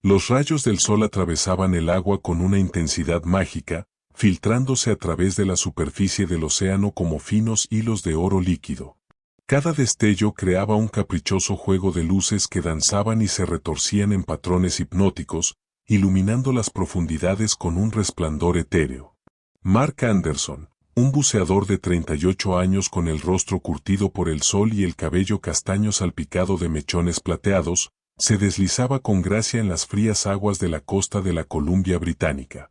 Los rayos del sol atravesaban el agua con una intensidad mágica, filtrándose a través de la superficie del océano como finos hilos de oro líquido. Cada destello creaba un caprichoso juego de luces que danzaban y se retorcían en patrones hipnóticos, iluminando las profundidades con un resplandor etéreo. Mark Anderson, un buceador de 38 años con el rostro curtido por el sol y el cabello castaño salpicado de mechones plateados, se deslizaba con gracia en las frías aguas de la costa de la Columbia Británica.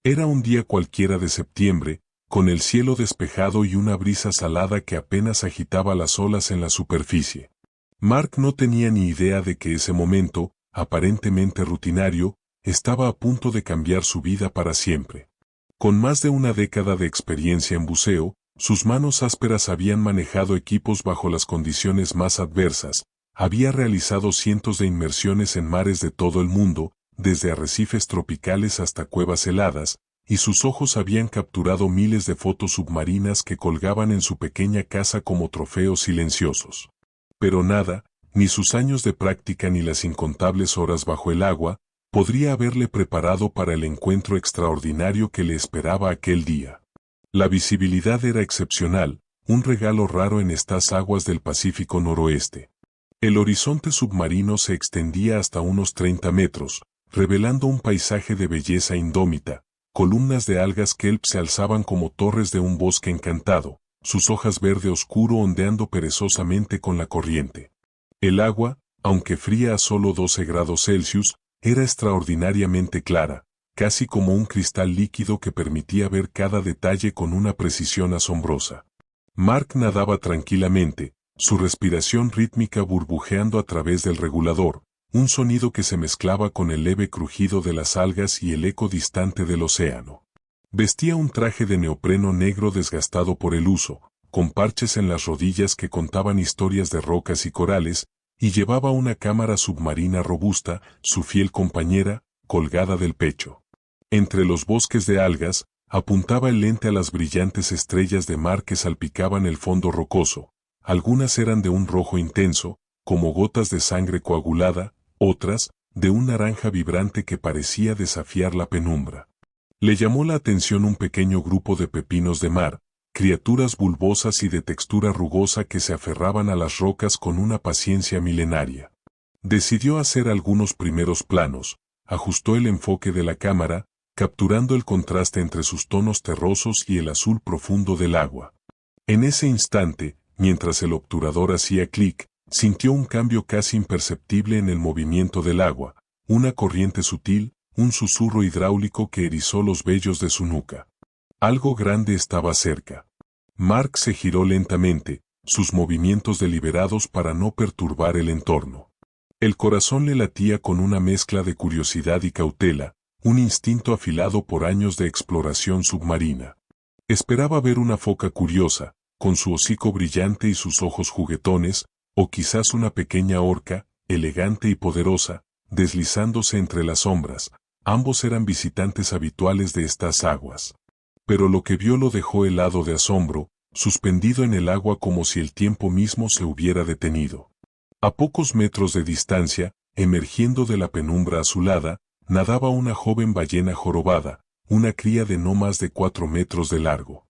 Era un día cualquiera de septiembre, con el cielo despejado y una brisa salada que apenas agitaba las olas en la superficie. Mark no tenía ni idea de que ese momento, aparentemente rutinario, estaba a punto de cambiar su vida para siempre. Con más de una década de experiencia en buceo, sus manos ásperas habían manejado equipos bajo las condiciones más adversas, había realizado cientos de inmersiones en mares de todo el mundo, desde arrecifes tropicales hasta cuevas heladas, y sus ojos habían capturado miles de fotos submarinas que colgaban en su pequeña casa como trofeos silenciosos. Pero nada, ni sus años de práctica ni las incontables horas bajo el agua, podría haberle preparado para el encuentro extraordinario que le esperaba aquel día. La visibilidad era excepcional, un regalo raro en estas aguas del Pacífico noroeste. El horizonte submarino se extendía hasta unos 30 metros, revelando un paisaje de belleza indómita. Columnas de algas kelp se alzaban como torres de un bosque encantado, sus hojas verde oscuro ondeando perezosamente con la corriente. El agua, aunque fría a solo 12 grados Celsius, era extraordinariamente clara, casi como un cristal líquido que permitía ver cada detalle con una precisión asombrosa. Mark nadaba tranquilamente, su respiración rítmica burbujeando a través del regulador, un sonido que se mezclaba con el leve crujido de las algas y el eco distante del océano. Vestía un traje de neopreno negro desgastado por el uso, con parches en las rodillas que contaban historias de rocas y corales, y llevaba una cámara submarina robusta, su fiel compañera, colgada del pecho. Entre los bosques de algas, apuntaba el lente a las brillantes estrellas de mar que salpicaban el fondo rocoso. Algunas eran de un rojo intenso, como gotas de sangre coagulada, otras, de un naranja vibrante que parecía desafiar la penumbra. Le llamó la atención un pequeño grupo de pepinos de mar, criaturas bulbosas y de textura rugosa que se aferraban a las rocas con una paciencia milenaria. Decidió hacer algunos primeros planos, ajustó el enfoque de la cámara, capturando el contraste entre sus tonos terrosos y el azul profundo del agua. En ese instante, mientras el obturador hacía clic, sintió un cambio casi imperceptible en el movimiento del agua, una corriente sutil, un susurro hidráulico que erizó los vellos de su nuca. Algo grande estaba cerca. Mark se giró lentamente, sus movimientos deliberados para no perturbar el entorno. El corazón le latía con una mezcla de curiosidad y cautela, un instinto afilado por años de exploración submarina. Esperaba ver una foca curiosa, con su hocico brillante y sus ojos juguetones, o quizás una pequeña orca, elegante y poderosa, deslizándose entre las sombras. Ambos eran visitantes habituales de estas aguas. Pero lo que vio lo dejó helado de asombro, suspendido en el agua como si el tiempo mismo se hubiera detenido. A pocos metros de distancia, emergiendo de la penumbra azulada, nadaba una joven ballena jorobada, una cría de no más de 4 metros de largo.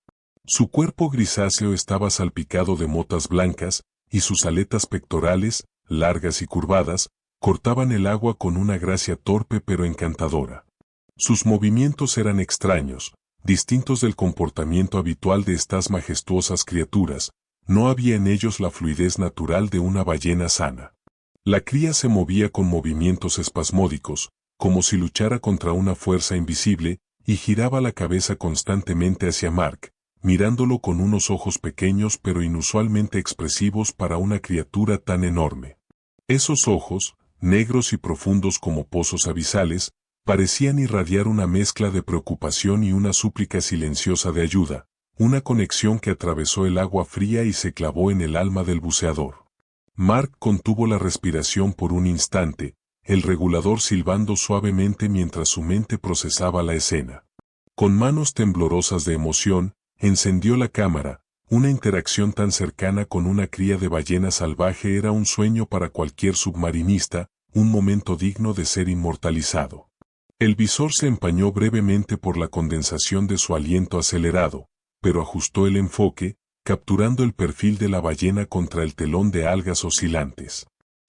Su cuerpo grisáceo estaba salpicado de motas blancas, y sus aletas pectorales, largas y curvadas, cortaban el agua con una gracia torpe pero encantadora. Sus movimientos eran extraños, distintos del comportamiento habitual de estas majestuosas criaturas, no había en ellos la fluidez natural de una ballena sana. La cría se movía con movimientos espasmódicos, como si luchara contra una fuerza invisible, y giraba la cabeza constantemente hacia Mark, mirándolo con unos ojos pequeños pero inusualmente expresivos para una criatura tan enorme. Esos ojos, negros y profundos como pozos abisales, parecían irradiar una mezcla de preocupación y una súplica silenciosa de ayuda, una conexión que atravesó el agua fría y se clavó en el alma del buceador. Mark contuvo la respiración por un instante, el regulador silbando suavemente mientras su mente procesaba la escena. Con manos temblorosas de emoción, encendió la cámara. Una interacción tan cercana con una cría de ballena salvaje era un sueño para cualquier submarinista, un momento digno de ser inmortalizado. El visor se empañó brevemente por la condensación de su aliento acelerado, pero ajustó el enfoque, capturando el perfil de la ballena contra el telón de algas oscilantes.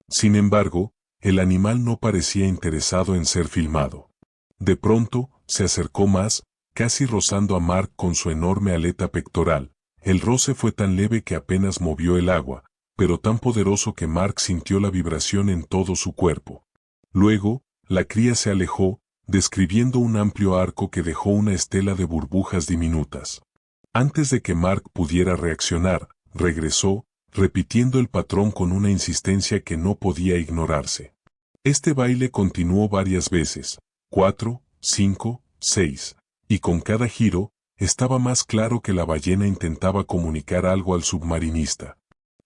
Sin embargo, el animal no parecía interesado en ser filmado. De pronto, se acercó más, casi rozando a Mark con su enorme aleta pectoral. El roce fue tan leve que apenas movió el agua, pero tan poderoso que Mark sintió la vibración en todo su cuerpo. Luego, la cría se alejó, describiendo un amplio arco que dejó una estela de burbujas diminutas. Antes de que Mark pudiera reaccionar, regresó, repitiendo el patrón con una insistencia que no podía ignorarse. Este baile continuó varias veces, 4, 5, 6, y con cada giro, estaba más claro que la ballena intentaba comunicar algo al submarinista.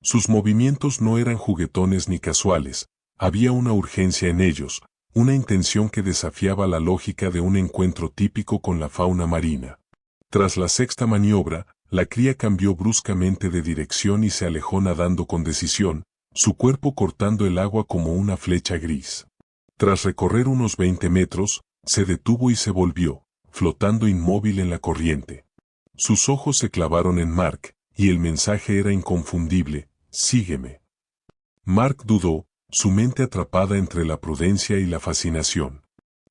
Sus movimientos no eran juguetones ni casuales, había una urgencia en ellos, una intención que desafiaba la lógica de un encuentro típico con la fauna marina. Tras la sexta maniobra, la cría cambió bruscamente de dirección y se alejó nadando con decisión, su cuerpo cortando el agua como una flecha gris. Tras recorrer unos 20 metros, se detuvo y se volvió, flotando inmóvil en la corriente. Sus ojos se clavaron en Mark, y el mensaje era inconfundible: sígueme. Mark dudó, su mente atrapada entre la prudencia y la fascinación.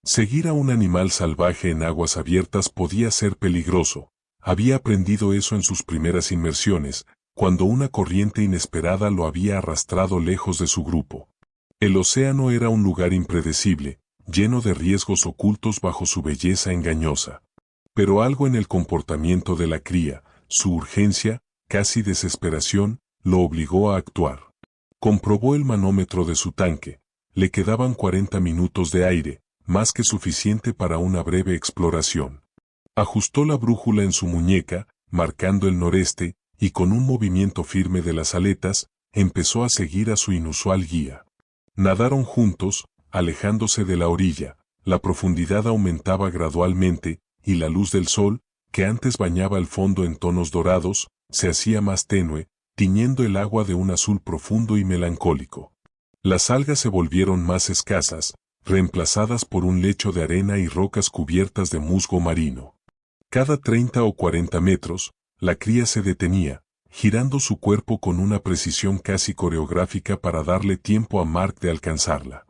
Seguir a un animal salvaje en aguas abiertas podía ser peligroso. Había aprendido eso en sus primeras inmersiones, cuando una corriente inesperada lo había arrastrado lejos de su grupo. El océano era un lugar impredecible, lleno de riesgos ocultos bajo su belleza engañosa. Pero algo en el comportamiento de la cría, su urgencia, casi desesperación, lo obligó a actuar. Comprobó el manómetro de su tanque. Le quedaban 40 minutos de aire, más que suficiente para una breve exploración. Ajustó la brújula en su muñeca, marcando el noreste, y con un movimiento firme de las aletas, empezó a seguir a su inusual guía. Nadaron juntos, alejándose de la orilla. La profundidad aumentaba gradualmente, y la luz del sol, que antes bañaba el fondo en tonos dorados, se hacía más tenue, tiñendo el agua de un azul profundo y melancólico. Las algas se volvieron más escasas, reemplazadas por un lecho de arena y rocas cubiertas de musgo marino. Cada 30 o 40 metros, la cría se detenía, girando su cuerpo con una precisión casi coreográfica para darle tiempo a Mark de alcanzarla.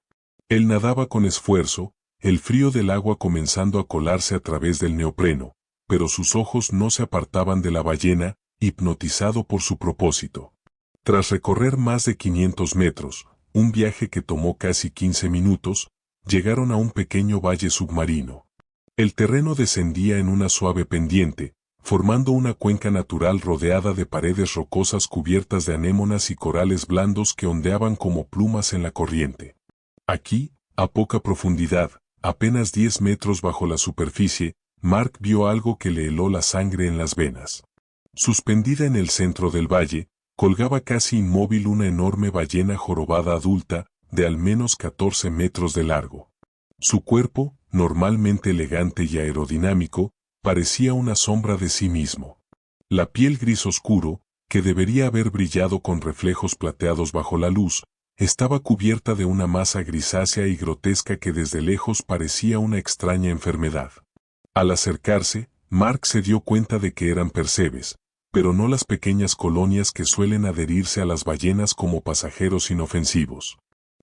Él nadaba con esfuerzo, el frío del agua comenzando a colarse a través del neopreno, pero sus ojos no se apartaban de la ballena, hipnotizado por su propósito. Tras recorrer más de 500 metros, un viaje que tomó casi 15 minutos, llegaron a un pequeño valle submarino. El terreno descendía en una suave pendiente, formando una cuenca natural rodeada de paredes rocosas cubiertas de anémonas y corales blandos que ondeaban como plumas en la corriente. Aquí, a poca profundidad, apenas 10 metros bajo la superficie, Mark vio algo que le heló la sangre en las venas. Suspendida en el centro del valle, colgaba casi inmóvil una enorme ballena jorobada adulta, de al menos 14 metros de largo. Su cuerpo, normalmente elegante y aerodinámico, parecía una sombra de sí mismo. La piel gris oscuro, que debería haber brillado con reflejos plateados bajo la luz, estaba cubierta de una masa grisácea y grotesca que desde lejos parecía una extraña enfermedad. Al acercarse, Mark se dio cuenta de que eran percebes, pero no las pequeñas colonias que suelen adherirse a las ballenas como pasajeros inofensivos.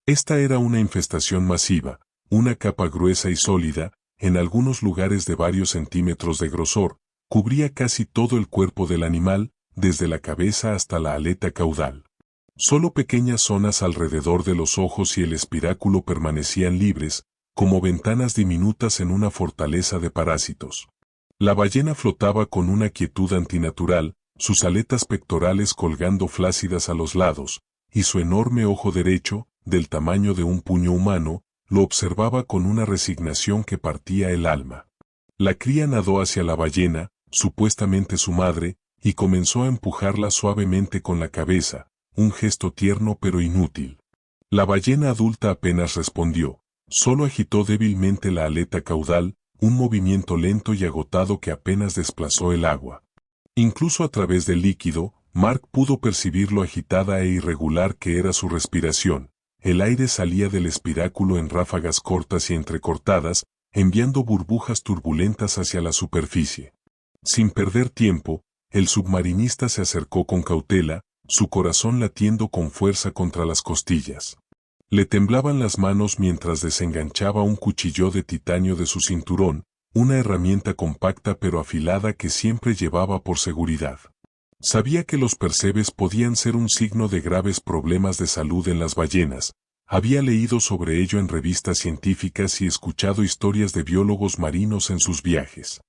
Esta era una infestación masiva, una capa gruesa y sólida, en algunos lugares de varios centímetros de grosor, cubría casi todo el cuerpo del animal, desde la cabeza hasta la aleta caudal. Solo pequeñas zonas alrededor de los ojos y el espiráculo permanecían libres, como ventanas diminutas en una fortaleza de parásitos. La ballena flotaba con una quietud antinatural, sus aletas pectorales colgando flácidas a los lados, y su enorme ojo derecho, del tamaño de un puño humano, lo observaba con una resignación que partía el alma. La cría nadó hacia la ballena, supuestamente su madre, y comenzó a empujarla suavemente con la cabeza, un gesto tierno pero inútil. La ballena adulta apenas respondió, solo agitó débilmente la aleta caudal, un movimiento lento y agotado que apenas desplazó el agua. Incluso a través del líquido, Mark pudo percibir lo agitada e irregular que era su respiración, el aire salía del espiráculo en ráfagas cortas y entrecortadas, enviando burbujas turbulentas hacia la superficie. Sin perder tiempo, el submarinista se acercó con cautela, su corazón latiendo con fuerza contra las costillas. Le temblaban las manos mientras desenganchaba un cuchillo de titanio de su cinturón, una herramienta compacta pero afilada que siempre llevaba por seguridad. Sabía que los percebes podían ser un signo de graves problemas de salud en las ballenas. Había leído sobre ello en revistas científicas y escuchado historias de biólogos marinos en sus viajes.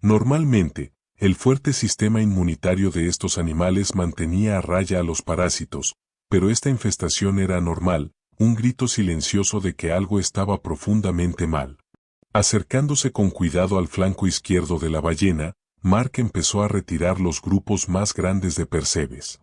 Normalmente, el fuerte sistema inmunitario de estos animales mantenía a raya a los parásitos, pero esta infestación era anormal, un grito silencioso de que algo estaba profundamente mal. Acercándose con cuidado al flanco izquierdo de la ballena, Mark empezó a retirar los grupos más grandes de percebes.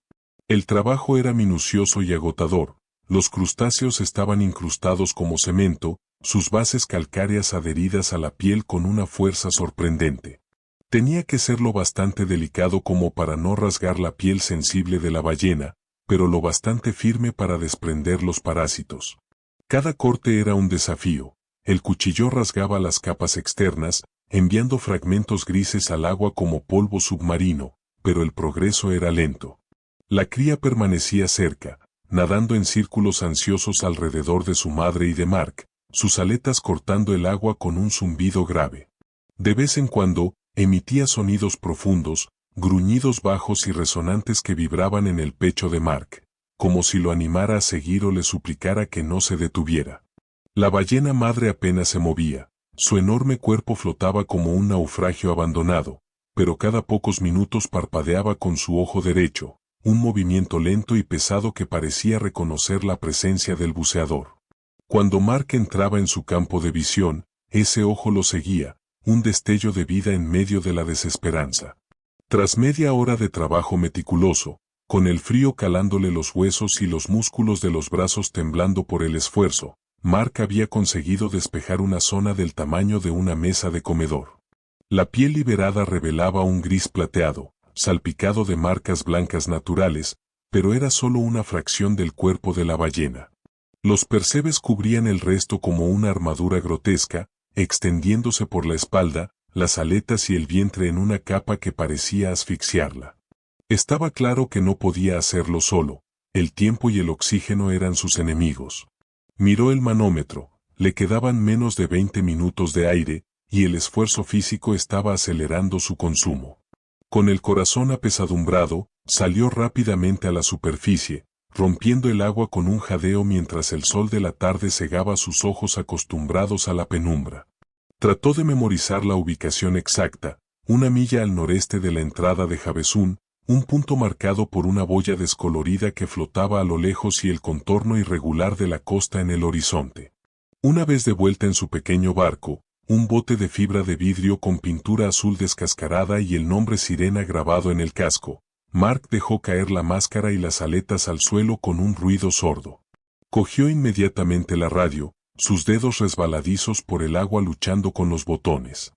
El trabajo era minucioso y agotador. Los crustáceos estaban incrustados como cemento, sus bases calcáreas adheridas a la piel con una fuerza sorprendente. Tenía que ser lo bastante delicado como para no rasgar la piel sensible de la ballena, pero lo bastante firme para desprender los parásitos. Cada corte era un desafío. El cuchillo rasgaba las capas externas, enviando fragmentos grises al agua como polvo submarino, pero el progreso era lento. La cría permanecía cerca, nadando en círculos ansiosos alrededor de su madre y de Mark, sus aletas cortando el agua con un zumbido grave. De vez en cuando, emitía sonidos profundos, gruñidos bajos y resonantes que vibraban en el pecho de Mark, como si lo animara a seguir o le suplicara que no se detuviera. La ballena madre apenas se movía. Su enorme cuerpo flotaba como un naufragio abandonado, pero cada pocos minutos parpadeaba con su ojo derecho, un movimiento lento y pesado que parecía reconocer la presencia del buceador. Cuando Mark entraba en su campo de visión, ese ojo lo seguía, un destello de vida en medio de la desesperanza. Tras media hora de trabajo meticuloso, con el frío calándole los huesos y los músculos de los brazos temblando por el esfuerzo, Mark había conseguido despejar una zona del tamaño de una mesa de comedor. La piel liberada revelaba un gris plateado, salpicado de marcas blancas naturales, pero era solo una fracción del cuerpo de la ballena. Los percebes cubrían el resto como una armadura grotesca, extendiéndose por la espalda, las aletas y el vientre en una capa que parecía asfixiarla. Estaba claro que no podía hacerlo solo, el tiempo y el oxígeno eran sus enemigos. Miró el manómetro, le quedaban menos de 20 minutos de aire, y el esfuerzo físico estaba acelerando su consumo. Con el corazón apesadumbrado, salió rápidamente a la superficie, rompiendo el agua con un jadeo mientras el sol de la tarde cegaba sus ojos acostumbrados a la penumbra. Trató de memorizar la ubicación exacta, 1 milla al noreste de la entrada de Havasun, un punto marcado por una boya descolorida que flotaba a lo lejos y el contorno irregular de la costa en el horizonte. Una vez de vuelta en su pequeño barco, un bote de fibra de vidrio con pintura azul descascarada y el nombre Sirena grabado en el casco, Mark dejó caer la máscara y las aletas al suelo con un ruido sordo. Cogió inmediatamente la radio, sus dedos resbaladizos por el agua luchando con los botones.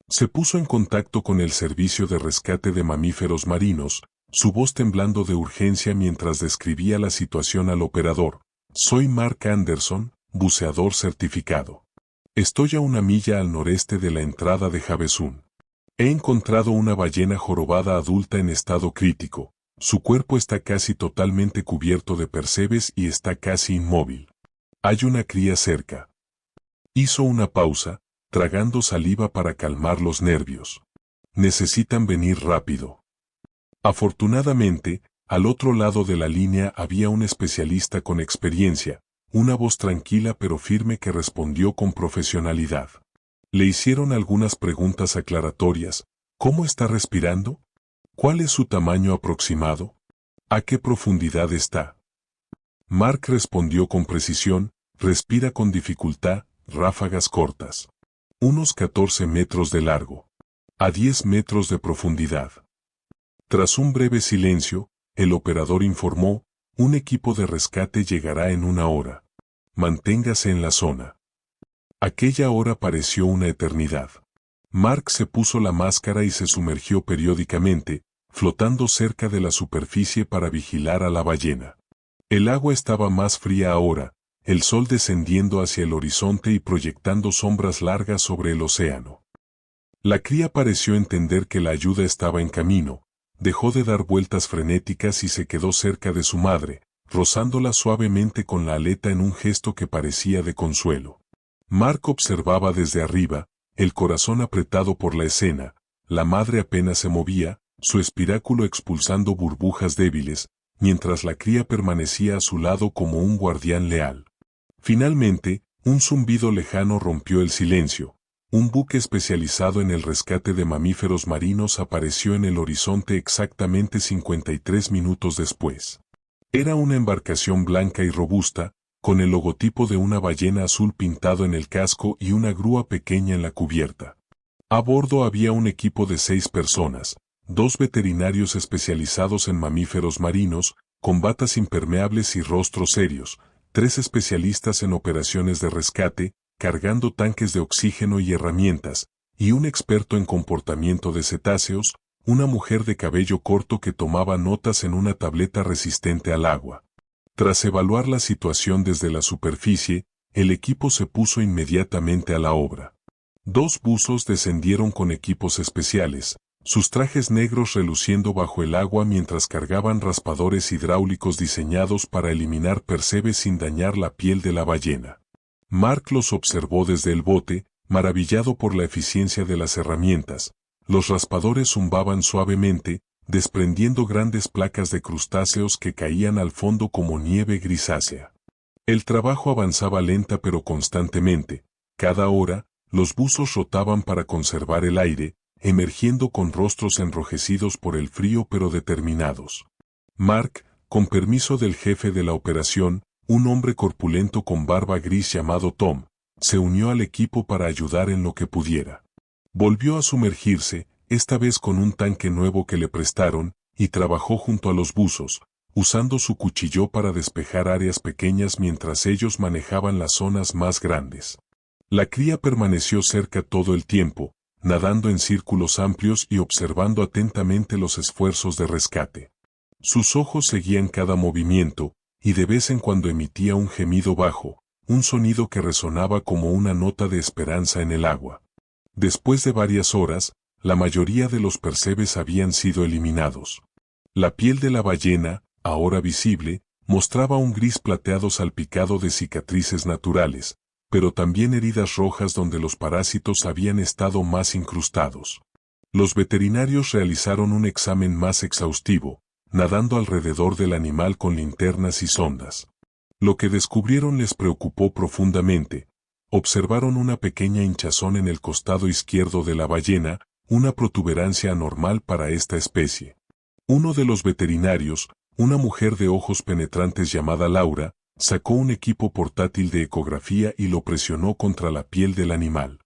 Se puso en contacto con el servicio de rescate de mamíferos marinos, su voz temblando de urgencia mientras describía la situación al operador. Soy Mark Anderson, buceador certificado. Estoy a 1 milla al noreste de la entrada de Havasun. He encontrado una ballena jorobada adulta en estado crítico. Su cuerpo está casi totalmente cubierto de percebes y está casi inmóvil. Hay una cría cerca. Hizo una pausa, tragando saliva para calmar los nervios. Necesitan venir rápido. Afortunadamente, al otro lado de la línea había un especialista con experiencia, una voz tranquila pero firme que respondió con profesionalidad. Le hicieron algunas preguntas aclaratorias. ¿Cómo está respirando? ¿Cuál es su tamaño aproximado? ¿A qué profundidad está? Mark respondió con precisión, respira con dificultad, ráfagas cortas. Unos 14 metros de largo. A 10 metros de profundidad. Tras un breve silencio, el operador informó, un equipo de rescate llegará en 1 hora. Manténgase en la zona. Aquella hora pareció una eternidad. Mark se puso la máscara y se sumergió periódicamente, flotando cerca de la superficie para vigilar a la ballena. El agua estaba más fría ahora, el sol descendiendo hacia el horizonte y proyectando sombras largas sobre el océano. La cría pareció entender que la ayuda estaba en camino, dejó de dar vueltas frenéticas y se quedó cerca de su madre, rozándola suavemente con la aleta en un gesto que parecía de consuelo. Mark observaba desde arriba, el corazón apretado por la escena. La madre apenas se movía, su espiráculo expulsando burbujas débiles, mientras la cría permanecía a su lado como un guardián leal. Finalmente, un zumbido lejano rompió el silencio. Un buque especializado en el rescate de mamíferos marinos apareció en el horizonte exactamente 53 minutos después. Era una embarcación blanca y robusta, con el logotipo de una ballena azul pintado en el casco y una grúa pequeña en la cubierta. A bordo había un equipo de 6 personas, 2 veterinarios especializados en mamíferos marinos, con batas impermeables y rostros serios, 3 especialistas en operaciones de rescate, cargando tanques de oxígeno y herramientas, y un experto en comportamiento de cetáceos, una mujer de cabello corto que tomaba notas en una tableta resistente al agua. Tras evaluar la situación desde la superficie, el equipo se puso inmediatamente a la obra. 2 buzos descendieron con equipos especiales, sus trajes negros reluciendo bajo el agua mientras cargaban raspadores hidráulicos diseñados para eliminar percebes sin dañar la piel de la ballena. Mark los observó desde el bote, maravillado por la eficiencia de las herramientas. Los raspadores zumbaban suavemente, desprendiendo grandes placas de crustáceos que caían al fondo como nieve grisácea. El trabajo avanzaba lenta pero constantemente. Cada hora, los buzos rotaban para conservar el aire, emergiendo con rostros enrojecidos por el frío pero determinados. Mark, con permiso del jefe de la operación, un hombre corpulento con barba gris llamado Tom, se unió al equipo para ayudar en lo que pudiera. Volvió a sumergirse, esta vez con un tanque nuevo que le prestaron, y trabajó junto a los buzos, usando su cuchillo para despejar áreas pequeñas mientras ellos manejaban las zonas más grandes. La cría permaneció cerca todo el tiempo, nadando en círculos amplios y observando atentamente los esfuerzos de rescate. Sus ojos seguían cada movimiento, y de vez en cuando emitía un gemido bajo, un sonido que resonaba como una nota de esperanza en el agua. Después de varias horas, la mayoría de los percebes habían sido eliminados. La piel de la ballena, ahora visible, mostraba un gris plateado salpicado de cicatrices naturales, pero también heridas rojas donde los parásitos habían estado más incrustados. Los veterinarios realizaron un examen más exhaustivo, nadando alrededor del animal con linternas y sondas. Lo que descubrieron les preocupó profundamente. Observaron una pequeña hinchazón en el costado izquierdo de la ballena, una protuberancia anormal para esta especie. Uno de los veterinarios, una mujer de ojos penetrantes llamada Laura, sacó un equipo portátil de ecografía y lo presionó contra la piel del animal.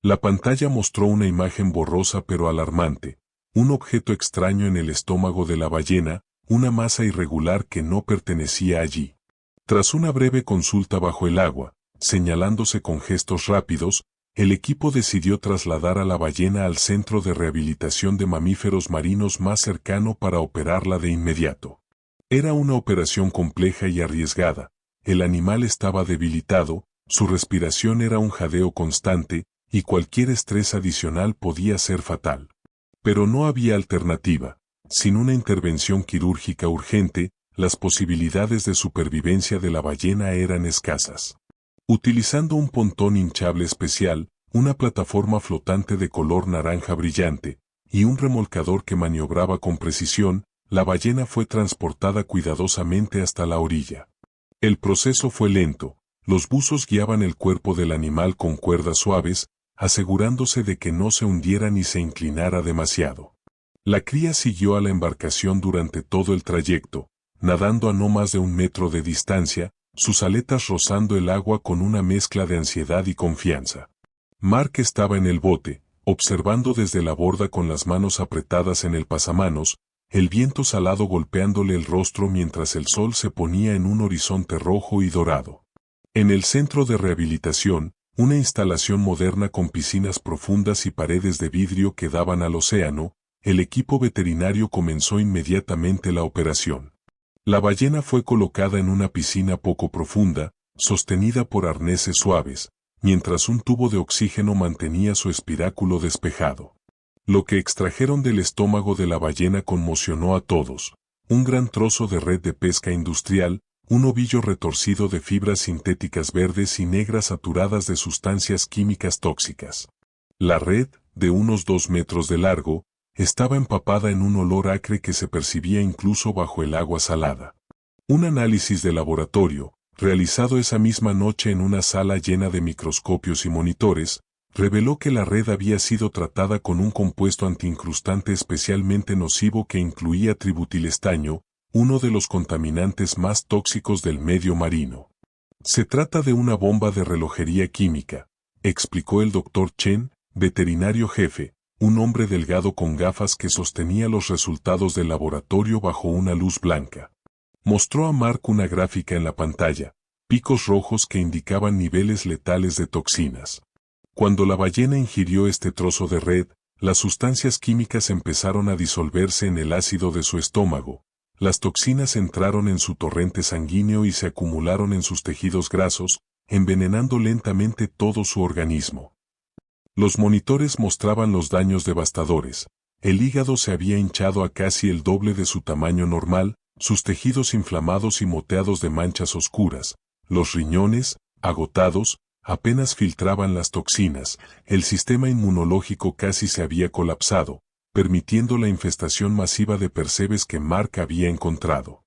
La pantalla mostró una imagen borrosa pero alarmante, un objeto extraño en el estómago de la ballena, una masa irregular que no pertenecía allí. Tras una breve consulta bajo el agua, señalándose con gestos rápidos, el equipo decidió trasladar a la ballena al centro de rehabilitación de mamíferos marinos más cercano para operarla de inmediato. Era una operación compleja y arriesgada. El animal estaba debilitado, su respiración era un jadeo constante, y cualquier estrés adicional podía ser fatal. Pero no había alternativa. Sin una intervención quirúrgica urgente, las posibilidades de supervivencia de la ballena eran escasas. Utilizando un pontón hinchable especial, una plataforma flotante de color naranja brillante, y un remolcador que maniobraba con precisión, la ballena fue transportada cuidadosamente hasta la orilla. El proceso fue lento, los buzos guiaban el cuerpo del animal con cuerdas suaves, asegurándose de que no se hundiera ni se inclinara demasiado. La cría siguió a la embarcación durante todo el trayecto, nadando a no más de 1 metro de distancia, sus aletas rozando el agua con una mezcla de ansiedad y confianza. Mark estaba en el bote, observando desde la borda con las manos apretadas en el pasamanos, el viento salado golpeándole el rostro mientras el sol se ponía en un horizonte rojo y dorado. En el centro de rehabilitación, una instalación moderna con piscinas profundas y paredes de vidrio que daban al océano, el equipo veterinario comenzó inmediatamente la operación. La ballena fue colocada en una piscina poco profunda, sostenida por arneses suaves, mientras un tubo de oxígeno mantenía su espiráculo despejado. Lo que extrajeron del estómago de la ballena conmocionó a todos. Un gran trozo de red de pesca industrial, un ovillo retorcido de fibras sintéticas verdes y negras saturadas de sustancias químicas tóxicas. La red, de unos 2 metros de largo, estaba empapada en un olor acre que se percibía incluso bajo el agua salada. Un análisis de laboratorio, realizado esa misma noche en una sala llena de microscopios y monitores, reveló que la red había sido tratada con un compuesto antiincrustante especialmente nocivo que incluía tributilestaño, uno de los contaminantes más tóxicos del medio marino. Se trata de una bomba de relojería química, explicó el Dr. Chen, veterinario jefe, un hombre delgado con gafas que sostenía los resultados del laboratorio bajo una luz blanca. Mostró a Mark una gráfica en la pantalla, picos rojos que indicaban niveles letales de toxinas. Cuando la ballena ingirió este trozo de red, las sustancias químicas empezaron a disolverse en el ácido de su estómago. Las toxinas entraron en su torrente sanguíneo y se acumularon en sus tejidos grasos, envenenando lentamente todo su organismo. Los monitores mostraban los daños devastadores. El hígado se había hinchado a casi el doble de su tamaño normal, sus tejidos inflamados y moteados de manchas oscuras. Los riñones, agotados, apenas filtraban las toxinas. El sistema inmunológico casi se había colapsado, permitiendo la infestación masiva de percebes que Mark había encontrado.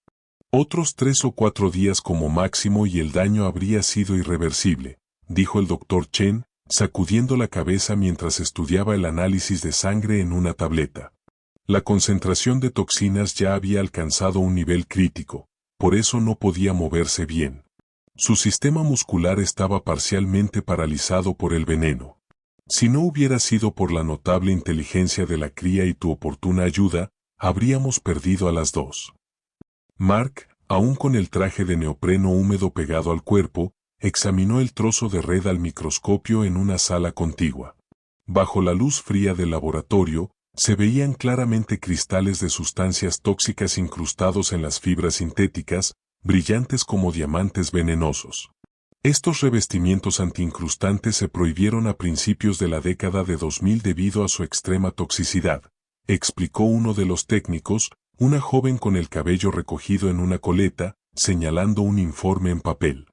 Otros 3 o 4 días como máximo y el daño habría sido irreversible, dijo el Dr. Chen, sacudiendo la cabeza mientras estudiaba el análisis de sangre en una tableta. La concentración de toxinas ya había alcanzado un nivel crítico, por eso no podía moverse bien. Su sistema muscular estaba parcialmente paralizado por el veneno. Si no hubiera sido por la notable inteligencia de la cría y tu oportuna ayuda, habríamos perdido a las dos. Mark, aún con el traje de neopreno húmedo pegado al cuerpo, examinó el trozo de red al microscopio en una sala contigua. Bajo la luz fría del laboratorio, se veían claramente cristales de sustancias tóxicas incrustados en las fibras sintéticas, brillantes como diamantes venenosos. Estos revestimientos antiincrustantes se prohibieron a principios de la década de 2000 debido a su extrema toxicidad, explicó uno de los técnicos, una joven con el cabello recogido en una coleta, señalando un informe en papel.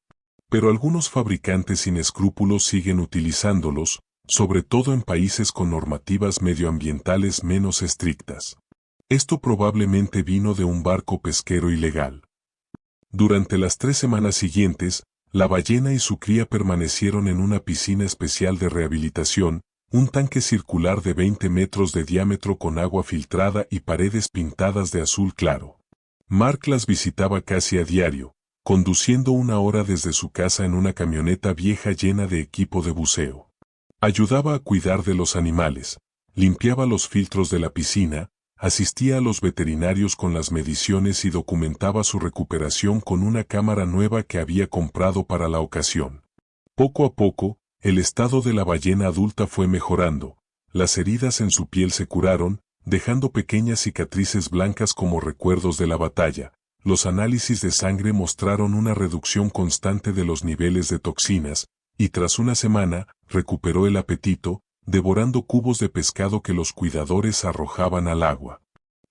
Pero algunos fabricantes sin escrúpulos siguen utilizándolos, sobre todo en países con normativas medioambientales menos estrictas. Esto probablemente vino de un barco pesquero ilegal. Durante las 3 semanas siguientes, la ballena y su cría permanecieron en una piscina especial de rehabilitación, un tanque circular de 20 metros de diámetro con agua filtrada y paredes pintadas de azul claro. Mark las visitaba casi a diario, conduciendo 1 hora desde su casa en una camioneta vieja llena de equipo de buceo. Ayudaba a cuidar de los animales, limpiaba los filtros de la piscina, asistía a los veterinarios con las mediciones y documentaba su recuperación con una cámara nueva que había comprado para la ocasión. Poco a poco, el estado de la ballena adulta fue mejorando, las heridas en su piel se curaron, dejando pequeñas cicatrices blancas como recuerdos de la batalla. Los análisis de sangre mostraron una reducción constante de los niveles de toxinas, y tras una semana, recuperó el apetito, devorando cubos de pescado que los cuidadores arrojaban al agua.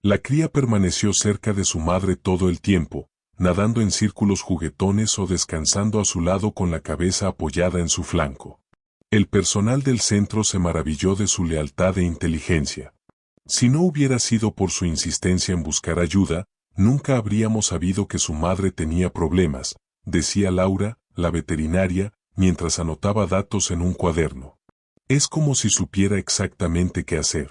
La cría permaneció cerca de su madre todo el tiempo, nadando en círculos juguetones o descansando a su lado con la cabeza apoyada en su flanco. El personal del centro se maravilló de su lealtad e inteligencia. Si no hubiera sido por su insistencia en buscar ayuda, nunca habríamos sabido que su madre tenía problemas, decía Laura, la veterinaria, mientras anotaba datos en un cuaderno. Es como si supiera exactamente qué hacer.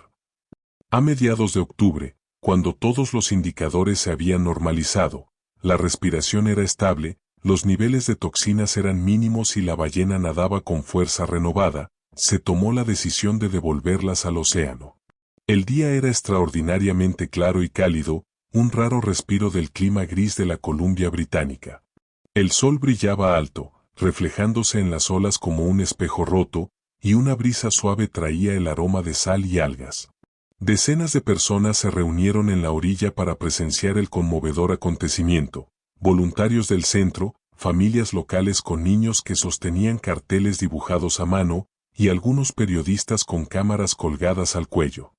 A mediados de octubre, cuando todos los indicadores se habían normalizado, la respiración era estable, los niveles de toxinas eran mínimos y la ballena nadaba con fuerza renovada, se tomó la decisión de devolverlas al océano. El día era extraordinariamente claro y cálido, un raro respiro del clima gris de la Columbia Británica. El sol brillaba alto, reflejándose en las olas como un espejo roto, y una brisa suave traía el aroma de sal y algas. Decenas de personas se reunieron en la orilla para presenciar el conmovedor acontecimiento. Voluntarios del centro, familias locales con niños que sostenían carteles dibujados a mano, y algunos periodistas con cámaras colgadas al cuello.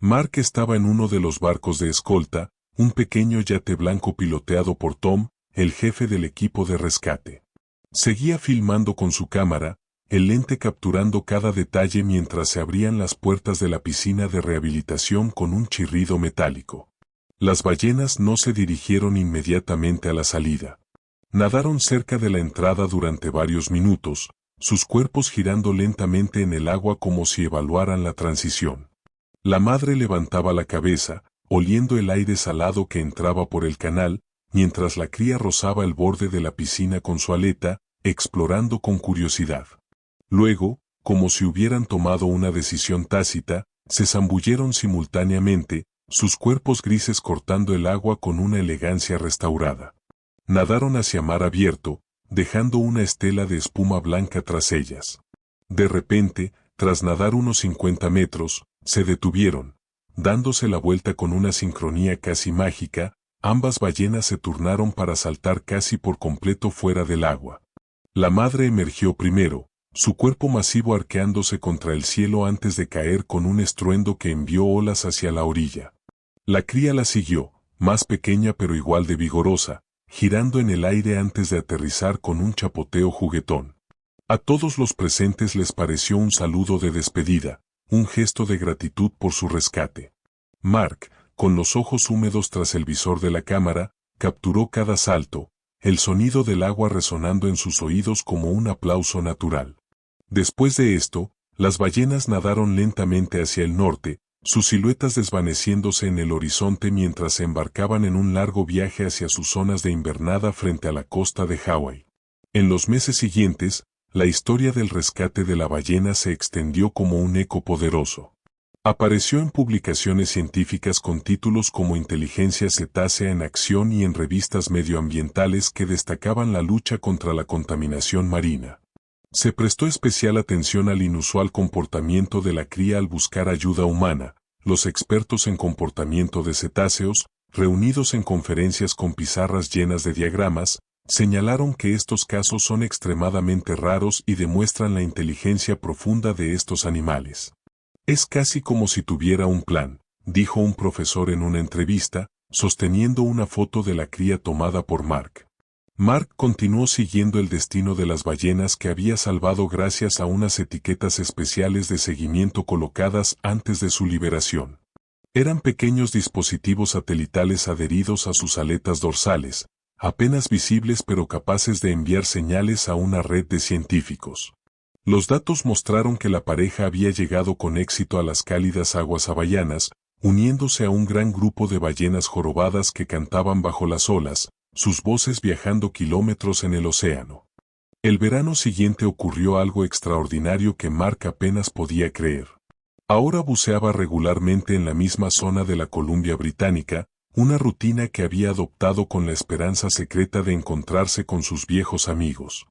Mark estaba en uno de los barcos de escolta, un pequeño yate blanco piloteado por Tom, el jefe del equipo de rescate. Seguía filmando con su cámara, el lente capturando cada detalle mientras se abrían las puertas de la piscina de rehabilitación con un chirrido metálico. Las ballenas no se dirigieron inmediatamente a la salida. Nadaron cerca de la entrada durante varios minutos, sus cuerpos girando lentamente en el agua como si evaluaran la transición. La madre levantaba la cabeza, oliendo el aire salado que entraba por el canal, mientras la cría rozaba el borde de la piscina con su aleta, explorando con curiosidad. Luego, como si hubieran tomado una decisión tácita, se zambulleron simultáneamente, sus cuerpos grises cortando el agua con una elegancia restaurada. Nadaron hacia mar abierto, dejando una estela de espuma blanca tras ellas. De repente, tras nadar unos 50 metros, se detuvieron. Dándose la vuelta con una sincronía casi mágica, ambas ballenas se turnaron para saltar casi por completo fuera del agua. La madre emergió primero, su cuerpo masivo arqueándose contra el cielo antes de caer con un estruendo que envió olas hacia la orilla. La cría la siguió, más pequeña pero igual de vigorosa, girando en el aire antes de aterrizar con un chapoteo juguetón. A todos los presentes les pareció un saludo de despedida, un gesto de gratitud por su rescate. Mark, con los ojos húmedos tras el visor de la cámara, capturó cada salto, el sonido del agua resonando en sus oídos como un aplauso natural. Después de esto, las ballenas nadaron lentamente hacia el norte, sus siluetas desvaneciéndose en el horizonte mientras se embarcaban en un largo viaje hacia sus zonas de invernada frente a la costa de Hawái. En los meses siguientes, la historia del rescate de la ballena se extendió como un eco poderoso. Apareció en publicaciones científicas con títulos como Inteligencia cetácea en acción y en revistas medioambientales que destacaban la lucha contra la contaminación marina. Se prestó especial atención al inusual comportamiento de la cría al buscar ayuda humana. Los expertos en comportamiento de cetáceos, reunidos en conferencias con pizarras llenas de diagramas, señalaron que estos casos son extremadamente raros y demuestran la inteligencia profunda de estos animales. Es casi como si tuviera un plan, dijo un profesor en una entrevista, sosteniendo una foto de la cría tomada por Mark. Mark continuó siguiendo el destino de las ballenas que había salvado gracias a unas etiquetas especiales de seguimiento colocadas antes de su liberación. Eran pequeños dispositivos satelitales adheridos a sus aletas dorsales, apenas visibles pero capaces de enviar señales a una red de científicos. Los datos mostraron que la pareja había llegado con éxito a las cálidas aguas hawaianas, uniéndose a un gran grupo de ballenas jorobadas que cantaban bajo las olas, sus voces viajando kilómetros en el océano. El verano siguiente ocurrió algo extraordinario que Mark apenas podía creer. Ahora buceaba regularmente en la misma zona de la Columbia Británica, una rutina que había adoptado con la esperanza secreta de encontrarse con sus viejos amigos.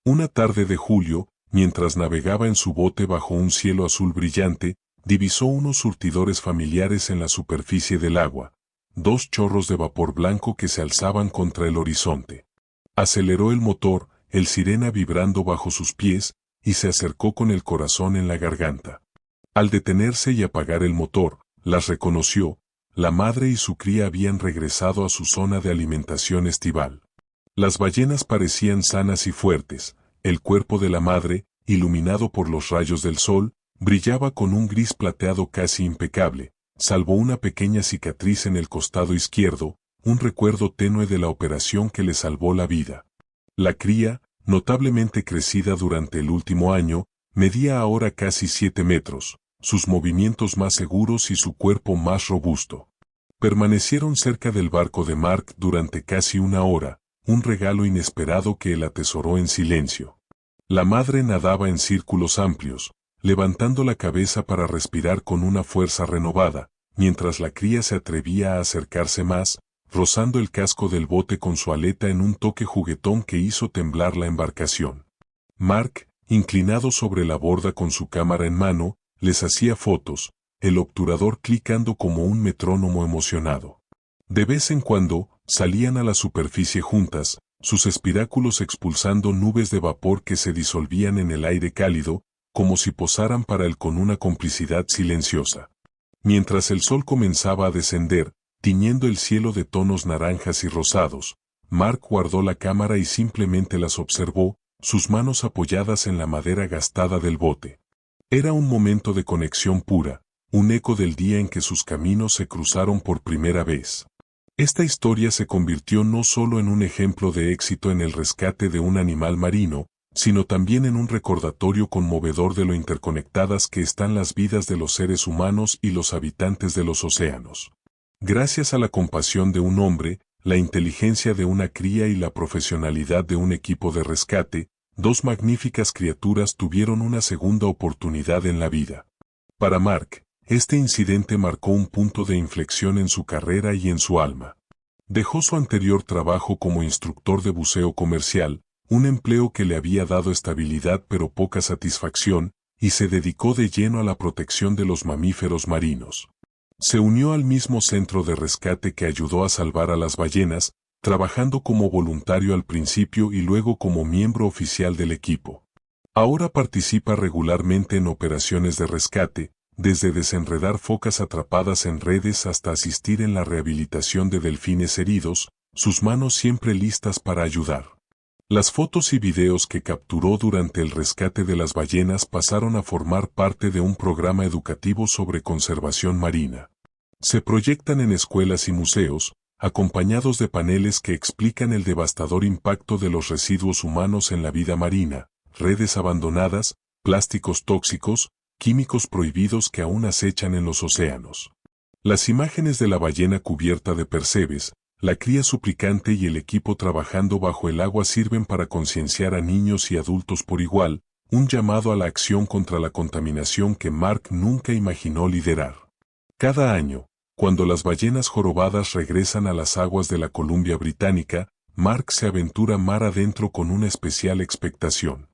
Una tarde de julio, mientras navegaba en su bote bajo un cielo azul brillante, divisó unos surtidores familiares en la superficie del agua. Dos chorros de vapor blanco que se alzaban contra el horizonte. Aceleró el motor, el sirena vibrando bajo sus pies, y se acercó con el corazón en la garganta. Al detenerse y apagar el motor, las reconoció, la madre y su cría habían regresado a su zona de alimentación estival. Las ballenas parecían sanas y fuertes, el cuerpo de la madre, iluminado por los rayos del sol, brillaba con un gris plateado casi impecable, salvo una pequeña cicatriz en el costado izquierdo, un recuerdo tenue de la operación que le salvó la vida. La cría, notablemente crecida durante el último año, medía ahora casi 7 metros, sus movimientos más seguros y su cuerpo más robusto. Permanecieron cerca del barco de Mark durante casi una hora, un regalo inesperado que él atesoró en silencio. La madre nadaba en círculos amplios, levantando la cabeza para respirar con una fuerza renovada, mientras la cría se atrevía a acercarse más, rozando el casco del bote con su aleta en un toque juguetón que hizo temblar la embarcación. Mark, inclinado sobre la borda con su cámara en mano, les hacía fotos, el obturador clicando como un metrónomo emocionado. De vez en cuando, salían a la superficie juntas, sus espiráculos expulsando nubes de vapor que se disolvían en el aire cálido, como si posaran para él con una complicidad silenciosa. Mientras el sol comenzaba a descender, tiñendo el cielo de tonos naranjas y rosados, Mark guardó la cámara y simplemente las observó, sus manos apoyadas en la madera gastada del bote. Era un momento de conexión pura, un eco del día en que sus caminos se cruzaron por primera vez. Esta historia se convirtió no solo en un ejemplo de éxito en el rescate de un animal marino, sino también en un recordatorio conmovedor de lo interconectadas que están las vidas de los seres humanos y los habitantes de los océanos. Gracias a la compasión de un hombre, la inteligencia de una cría y la profesionalidad de un equipo de rescate, dos magníficas criaturas tuvieron una segunda oportunidad en la vida. Para Mark, este incidente marcó un punto de inflexión en su carrera y en su alma. Dejó su anterior trabajo como instructor de buceo comercial, un empleo que le había dado estabilidad pero poca satisfacción, y se dedicó de lleno a la protección de los mamíferos marinos. Se unió al mismo centro de rescate que ayudó a salvar a las ballenas, trabajando como voluntario al principio y luego como miembro oficial del equipo. Ahora participa regularmente en operaciones de rescate, desde desenredar focas atrapadas en redes hasta asistir en la rehabilitación de delfines heridos, sus manos siempre listas para ayudar. Las fotos y videos que capturó durante el rescate de las ballenas pasaron a formar parte de un programa educativo sobre conservación marina. Se proyectan en escuelas y museos, acompañados de paneles que explican el devastador impacto de los residuos humanos en la vida marina, redes abandonadas, plásticos tóxicos, químicos prohibidos que aún acechan en los océanos. Las imágenes de la ballena cubierta de percebes, la cría suplicante y el equipo trabajando bajo el agua sirven para concienciar a niños y adultos por igual, un llamado a la acción contra la contaminación que Mark nunca imaginó liderar. Cada año, cuando las ballenas jorobadas regresan a las aguas de la Columbia Británica, Mark se aventura mar adentro con una especial expectación.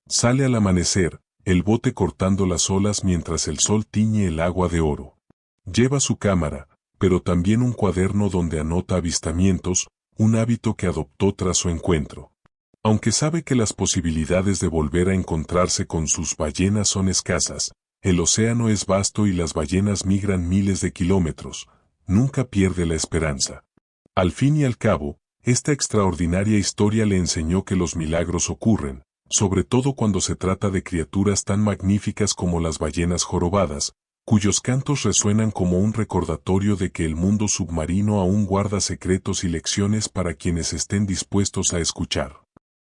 Sale al amanecer, el bote cortando las olas mientras el sol tiñe el agua de oro. Lleva su cámara, pero también un cuaderno donde anota avistamientos, un hábito que adoptó tras su encuentro. Aunque sabe que las posibilidades de volver a encontrarse con sus ballenas son escasas, el océano es vasto y las ballenas migran miles de kilómetros, nunca pierde la esperanza. Al fin y al cabo, esta extraordinaria historia le enseñó que los milagros ocurren, sobre todo cuando se trata de criaturas tan magníficas como las ballenas jorobadas, cuyos cantos resuenan como un recordatorio de que el mundo submarino aún guarda secretos y lecciones para quienes estén dispuestos a escuchar.